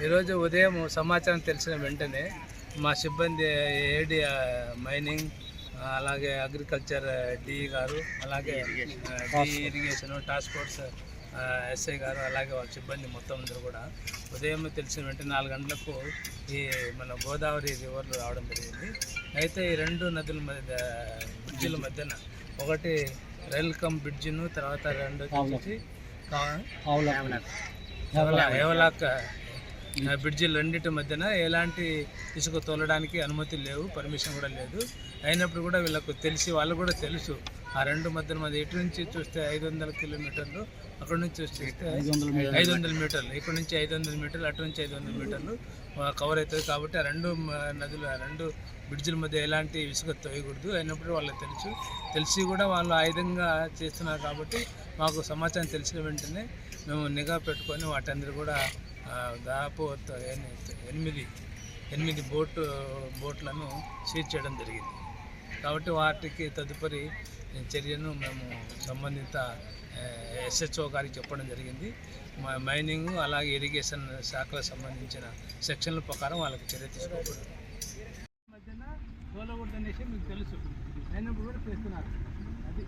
ఈరోజు ఉదయం సమాచారం తెలిసిన వెంటనే మా సిబ్బంది ఏడి మైనింగ్, అలాగే అగ్రికల్చర్ డిఈ గారు, అలాగే D irrigation task force SI గారు, అలాగే వాళ్ళ సిబ్బంది మొత్తం అందరూ కూడా ఉదయం తెలిసిన వెంటనే 4 గంటలకు ఈ మన గోదావరి రివర్లో రావడం జరిగింది. అయితే ఈ 2 నదుల మధ్య బ్రిడ్జిల మధ్యన ఒకటి రైల్ కమ్ బ్రిడ్జిను, తర్వాత రెండోది వచ్చేసి ఏవలాక్ బ్రిడ్జిలు రెండింటి మధ్యన ఎలాంటి ఇసుక తోలడానికి అనుమతి లేవు, పర్మిషన్ కూడా లేదు. అయినప్పుడు కూడా వీళ్ళకు తెలిసి, వాళ్ళు కూడా తెలుసు ఆ 2 మధ్యన ఇటు నుంచి చూస్తే 500 కిలోమీటర్లు, అక్కడ నుంచి చూస్తే 500 మీటర్లు, ఇక్కడ నుంచి 500 మీటర్లు, అటు నుంచి 500 మీటర్లు కవర్ అవుతుంది. కాబట్టి ఆ 2 నదులు, ఆ 2 బ్రిడ్జిల మధ్య ఎలాంటి ఇసుక తోయకూడదు. అయినప్పుడు వాళ్ళకి తెలిసి కూడా వాళ్ళు ఆ విధంగా చేస్తున్నారు. కాబట్టి మాకు సమాచారం తెలిసిన వెంటనే మేము నిఘా పెట్టుకొని వాటందరూ కూడా దాదాపు 8 బోట్లను సీజ్ చేయడం జరిగింది. కాబట్టి వాటికి తదుపరి చర్యను మేము సంబంధిత ఎస్హెచ్ఓ గారికి చెప్పడం జరిగింది. మైనింగ్ అలాగే ఇరిగేషన్ శాఖలకు సంబంధించిన సెక్షన్ల ప్రకారం వాళ్ళకి చర్య తీసుకోకూడదు. మధ్యన తోలకూడదు అనేసి మీకు తెలుసు, అయినప్పుడు కూడా చేస్తున్నారు. అది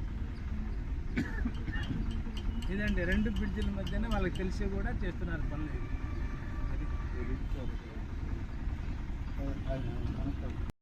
ఇదండి 2 బ్రిడ్జిల మధ్యన వాళ్ళకి తెలిసి కూడా చేస్తున్నారు పనులు. అది